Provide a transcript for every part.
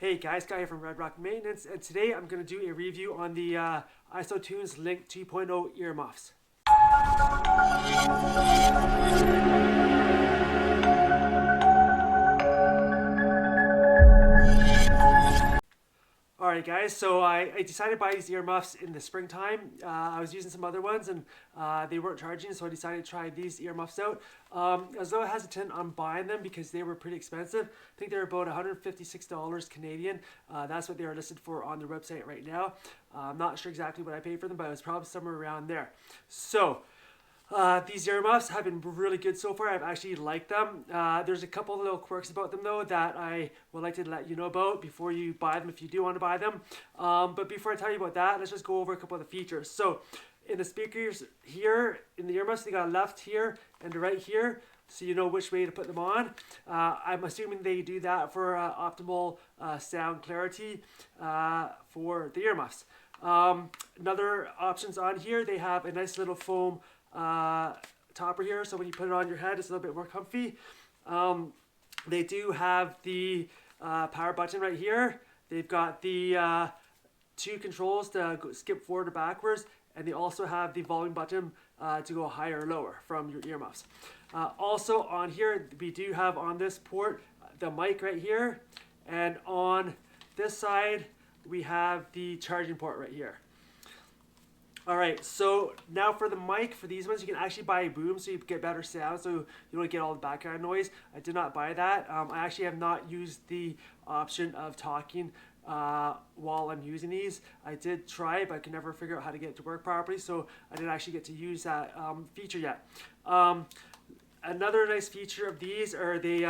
Hey guys, Guy here from Red Rock Maintenance, and today I'm going to do a review on the IsoTunes Link 2.0 earmuffs. Alright guys, so I decided to buy these earmuffs in the springtime. I was using some other ones and they weren't charging, so I decided to try these earmuffs out. I was a little hesitant on buying them because they were pretty expensive. I think they're about $156 Canadian. That's what they are listed for on their website right now. I'm not sure exactly what I paid for them, but it was probably somewhere around there. So, these earmuffs have been really good so far. I've actually liked them. There's a couple of little quirks about them though that I would like to let you know about before you buy them if you do want to buy them. But before I tell you about that, let's just go over a couple of the features. So in the speakers here, in the earmuffs, they got a left here and a right here, so you know which way to put them on. I'm assuming they do that for optimal sound clarity for the earmuffs. Another options on here, they have a nice little foam topper here, so when you put it on your head it's a little bit more comfy. They do have the power button right here. They've got the two controls to skip forward or backwards, and they also have the volume button to go higher or lower from your earmuffs. Also on here we do have on this port the mic right here, and on this side we have the charging port right here. Alright, so now for the mic, for these ones you can actually buy a boom so you get better sound, so you don't get all the background noise. I did not buy that. I actually have not used the option of talking while I'm using these. I did try it, but I could never figure out how to get it to work properly, so I didn't actually get to use that feature yet. Another nice feature of these are they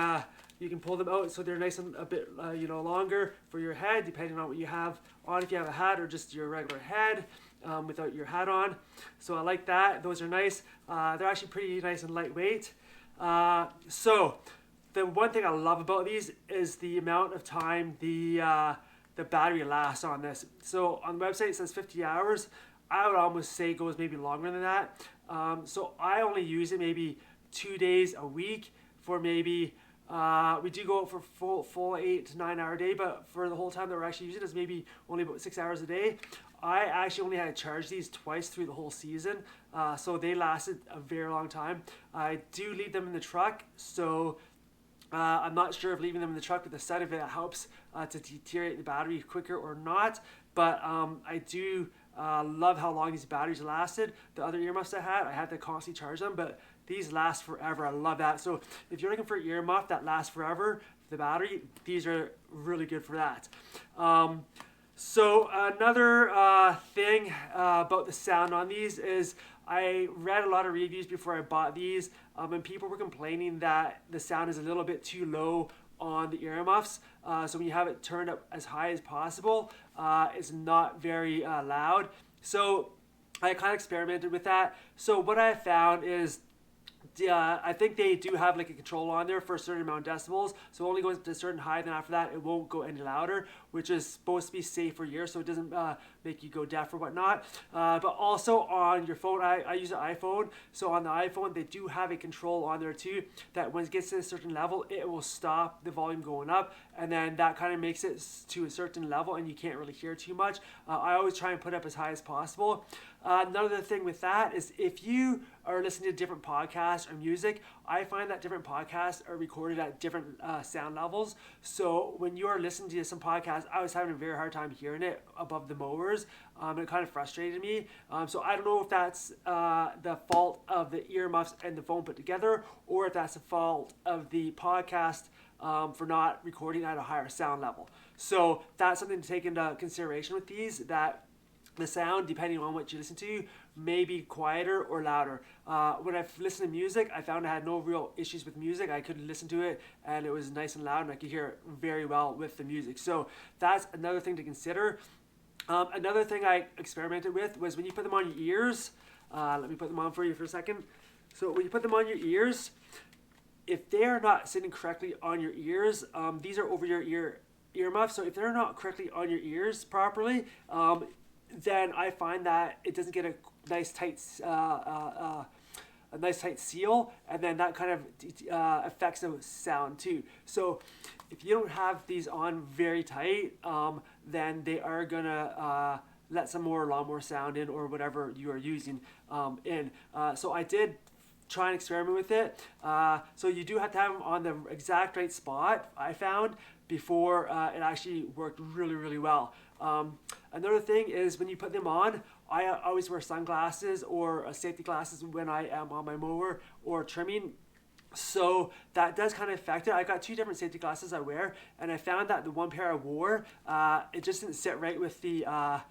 you can pull them out so they're nice and a bit longer for your head, depending on what you have on, if you have a hat or just your regular head without your hat on. So I like that. Those are nice. They're actually pretty nice and lightweight. So the one thing I love about these is the amount of time the battery lasts on this. So on the website it says 50 hours. I would almost say it goes maybe longer than that. So I only use it maybe 2 days a week for maybe we do go out for full 8 to 9 hour day, but for the whole time that we're actually using it is maybe only about 6 hours a day. I actually only had to charge these twice through the whole season, so they lasted a very long time. I do leave them in the truck, so I'm not sure if leaving them in the truck with the sun, if it helps to deteriorate the battery quicker or not, but I do love how long these batteries lasted. The other earmuffs I had to constantly charge them, but these last forever. I love that. So if you're looking for an earmuff that lasts forever, the battery, these are really good for that. So another thing about the sound on these is I read a lot of reviews before I bought these, and people were complaining that the sound is a little bit too low on the earmuffs. So when you have it turned up as high as possible, it's not very loud. So I kind of experimented with that. So what I found is I think they do have like a control on there for a certain amount of decibels, so it only goes to a certain height, and after that it won't go any louder, which is supposed to be safe for your, so it doesn't make you go deaf or whatnot. But also on your phone, I use an iPhone, so on the iPhone they do have a control on there too, that when it gets to a certain level it will stop the volume going up, and then that kind of makes it to a certain level and you can't really hear too much. I always try and put it up as high as possible. Another thing with that is if you are listening to different podcasts or music, I find that different podcasts are recorded at different sound levels. So when you are listening to some podcasts, I was having a very hard time hearing it above the mowers. It kind of frustrated me. So I don't know if that's the fault of the earmuffs and the phone put together, or if that's the fault of the podcast for not recording at a higher sound level. So that's something to take into consideration with these, that the sound, depending on what you listen to, may be quieter or louder. When I've listened to music, I found I had no real issues with music. I could listen to it and it was nice and loud, and I could hear it very well with the music. So that's another thing to consider. Another thing I experimented with was when you put them on your ears. Let me put them on for you for a second. So when you put them on your ears, if they are not sitting correctly on your ears, these are over your earmuffs, so if they're not correctly on your ears properly, then I find that it doesn't get a nice tight a nice tight seal, and then that kind of affects the sound too. So if you don't have these on very tight, then they are gonna let some more lawnmower sound in, or whatever you are using in. So I did try and experiment with it. So you do have to have them on the exact right spot, I found, before it actually worked really, really well. Another thing is, when you put them on, I always wear sunglasses or safety glasses when I am on my mower or trimming. So that does kind of affect it. I got 2 different safety glasses I wear, and I found that the one pair I wore, it just didn't sit right with the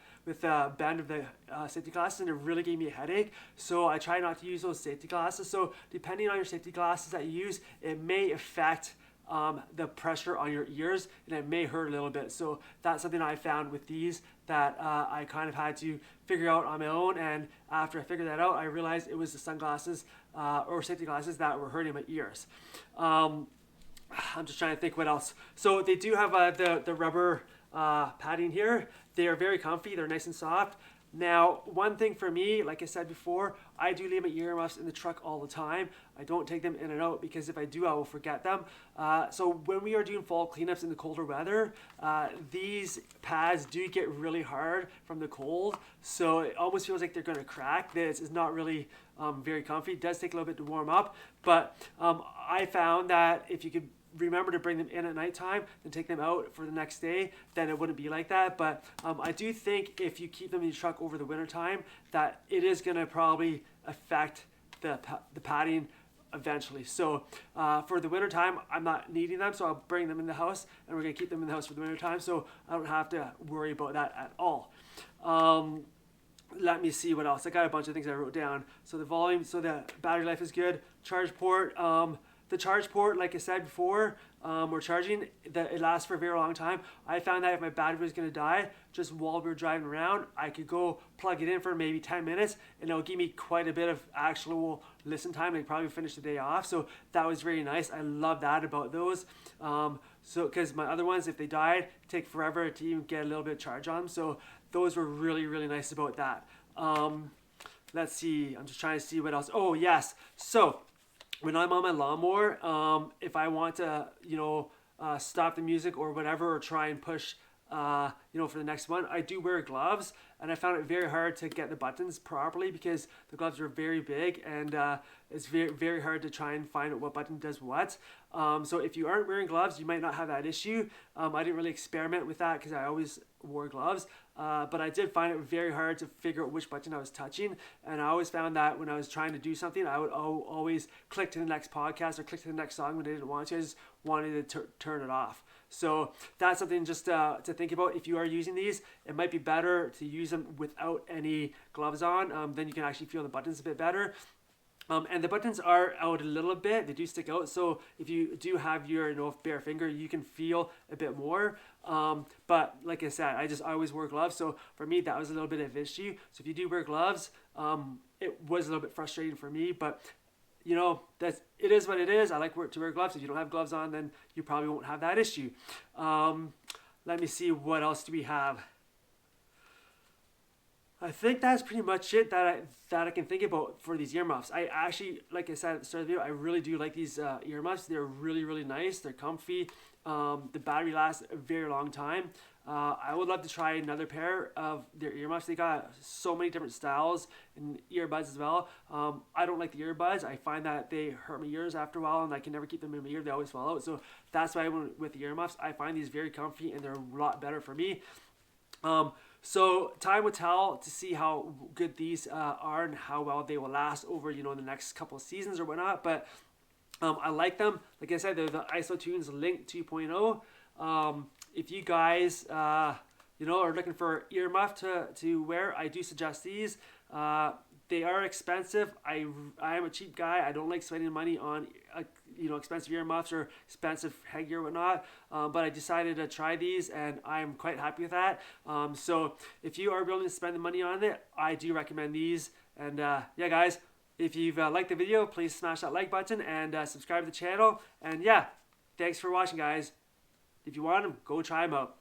bend of the safety glasses, and it really gave me a headache. So I try not to use those safety glasses. So depending on your safety glasses that you use, it may affect the pressure on your ears, and it may hurt a little bit. So that's something I found with these that I kind of had to figure out on my own, and after I figured that out, I realized it was the sunglasses or safety glasses that were hurting my ears. I'm just trying to think what else. So they do have the rubber padding here. They are very comfy, they're nice and soft. Now, one thing for me, like I said before, I do leave my earmuffs in the truck all the time. I don't take them in and out, because if I do, I will forget them. So when we are doing fall cleanups in the colder weather, these pads do get really hard from the cold. So it almost feels like they're gonna crack. This is not really very comfy. It does take a little bit to warm up, but I found that if you could remember to bring them in at nighttime and take them out for the next day, then it wouldn't be like that. But I do think if you keep them in your truck over the winter time, that it is going to probably affect the padding eventually. So for the winter time, I'm not needing them, so I'll bring them in the house, and we're going to keep them in the house for the winter time, so I don't have to worry about that at all. Let me see what else. I got a bunch of things I wrote down. So the volume, so the battery life is good. Charge port. The charge port, like I said before, we're charging, it lasts for a very long time. I found that if my battery was going to die, just while we were driving around, I could go plug it in for maybe 10 minutes, and it'll give me quite a bit of actual listen time. I'd probably finish the day off, so that was very nice. I love that about those. So because my other ones, if they died, take forever to even get a little bit of charge on them. So those were really, really nice about that. Let's see, I'm just trying to see what else. Oh yes, so when I'm on my lawnmower, if I want to, stop the music or whatever, or try and push, for the next one, I do wear gloves, and I found it very hard to get the buttons properly, because the gloves are very big, and it's very, very hard to try and find out what button does what. So if you aren't wearing gloves, you might not have that issue. I didn't really experiment with that, because I always wore gloves, but I did find it very hard to figure out which button I was touching, and I always found that when I was trying to do something, I would always click to the next podcast or click to the next song when I didn't want to. I just wanted to turn it off. So that's something just to think about. If you are using these, it might be better to use them without any gloves on. Then you can actually feel the buttons a bit better. And the buttons are out a little bit. They do stick out. So if you do have your bare finger, you can feel a bit more. But like I said, I always wear gloves. So for me, that was a little bit of an issue. So if you do wear gloves, it was a little bit frustrating for me. But it is what it is. I like to wear gloves. If you don't have gloves on, then you probably won't have that issue. Let me see, what else do we have? I think that's pretty much it that I can think about for these earmuffs. I actually, like I said at the start of the video, I really do like these earmuffs. They're really, really nice. They're comfy. The battery lasts a very long time. I would love to try another pair of their earmuffs. They got so many different styles and earbuds as well. I don't like the earbuds. I find that they hurt my ears after a while, and I can never keep them in my ear. They always fall out. So that's why I went with the earmuffs. I find these very comfy, and they're a lot better for me. So time will tell to see how good these are and how well they will last over, the next couple of seasons or whatnot. But I like them. Like I said, they're the IsoTunes Link 2.0. If you guys, are looking for earmuff to wear, I do suggest these. They are expensive. I am a cheap guy. I don't like spending money on expensive earmuffs or expensive headgear or whatnot. But I decided to try these, and I'm quite happy with that. So if you are willing to spend the money on it, I do recommend these. And yeah, guys, if you've liked the video, please smash that like button and subscribe to the channel. And yeah, thanks for watching, guys. If you want them, go try them out.